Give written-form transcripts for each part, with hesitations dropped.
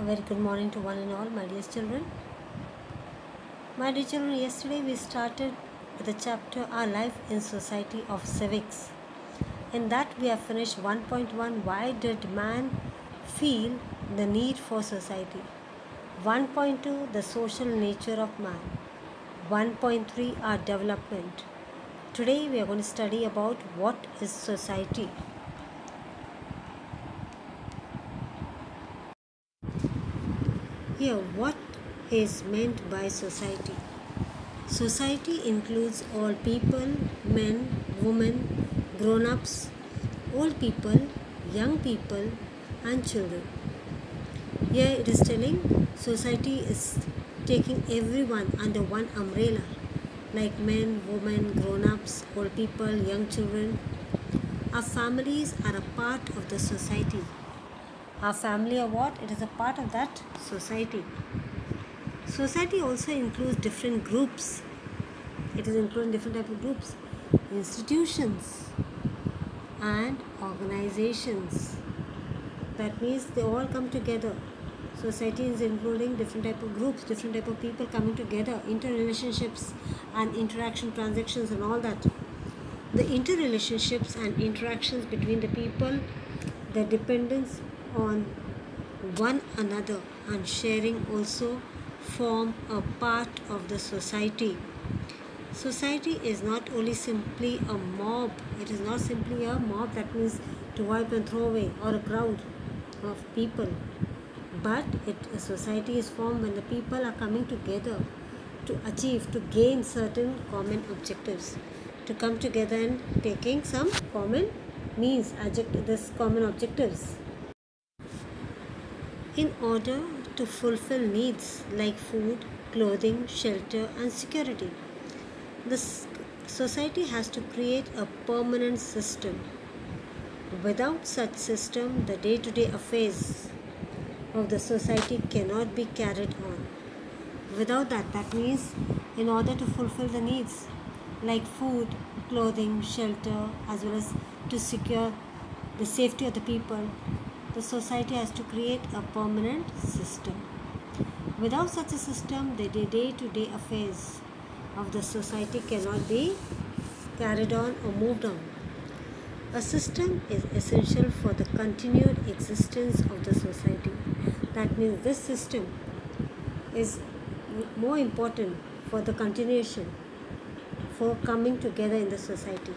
A very good morning to one and all, my dear children. My dear children, yesterday we started with the chapter Our Life in Society of Civics. In that we have finished 1.1, Why did man feel the need for society? 1.2, The social nature of man. 1.3, Our development. Today we are going to study about what is society. Here, what is meant by society? Society includes all people, men, women, grown-ups, old people, young people and children. Here it is telling society is taking everyone under one umbrella, like men, women, grown-ups, old people, young children. Our families are a part of the society. Our family are what? It is a part of that society. Society also includes different groups. It is including different type of groups, institutions and organizations. That means they all come together. Society is including different type of groups, different type of people coming together, interrelationships and interaction, transactions and all that. The interrelationships and interactions between the people, their dependence on one another and sharing also form a part of the society. Society is not only simply a mob. It is not simply a mob, that means to wipe and throw away, or a crowd of people. But a society is formed when the people are coming together to achieve, to gain certain common objectives, to come together and taking some common means, this common objectives. In order to fulfill needs like food, clothing, shelter and security, the society has to create a permanent system. Without such system, the day-to-day affairs of the society cannot be carried on. Without that, that means in order to fulfill the needs like food, clothing, shelter, as well as to secure the safety of the people, the society has to create a permanent system. Without such a system, the day-to-day affairs of the society cannot be carried on or moved on. A system is essential for the continued existence of the society. That means this system is more important for the continuation, for coming together in the society.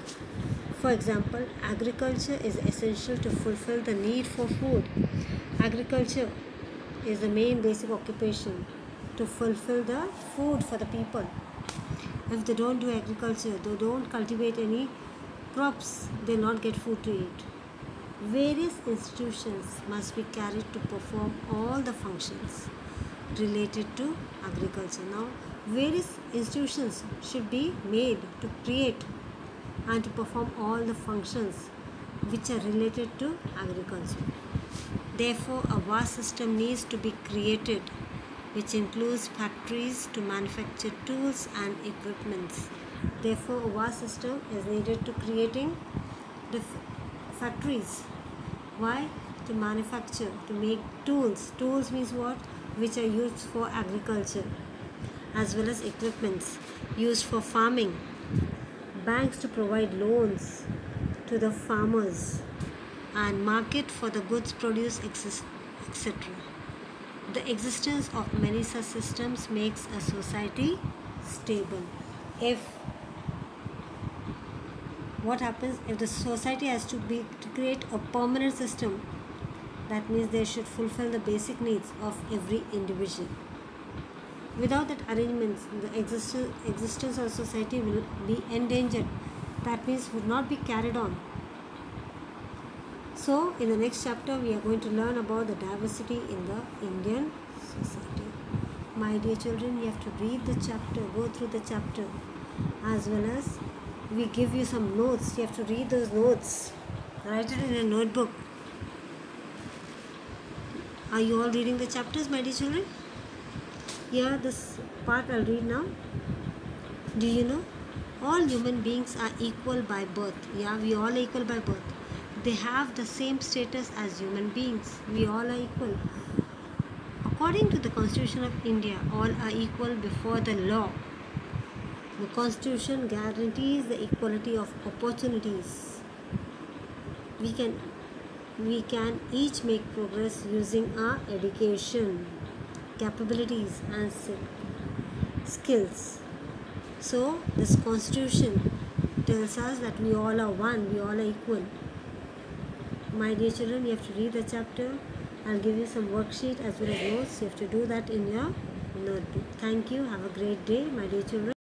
For example, agriculture is essential to fulfill the need for food. Agriculture is the main basic occupation to fulfill the food for the people. If they don't do agriculture, they don't cultivate any crops, they will not get food to eat. Various institutions must be carried to perform all the functions related to agriculture. Now, various institutions should be made to create and to perform all the functions which are related to agriculture. Therefore, a vast system needs to be created, which includes factories to manufacture tools and equipments. Therefore, a vast system is needed to creating the factories. Why? To manufacture, to make tools. Tools means what? Which are used for agriculture, as well as equipments used for farming. Banks to provide loans to the farmers and market for the goods produced, etc. The existence of many such systems makes a society stable. What happens if the society has to create a permanent system? That means they should fulfill the basic needs of every individual. Without that arrangement, the existence of society will be endangered. That means would not be carried on. So, in the next chapter, we are going to learn about the diversity in the Indian society. My dear children, you have to read the chapter, go through the chapter, as well as we give you some notes. You have to read those notes. Write it in a notebook. Are you all reading the chapters, my dear children? Here, this part I'll read now. Do you know? All human beings are equal by birth. Yeah, we all are equal by birth. They have the same status as human beings. We all are equal. According to the Constitution of India, all are equal before the law. The Constitution guarantees the equality of opportunities. We can each make progress using our education, capabilities, and skills. So, this Constitution tells us that we all are one, we all are equal. My dear children, you have to read the chapter. I'll give you some worksheet as well as notes. You have to do that in your notebook. Thank you. Have a great day, my dear children.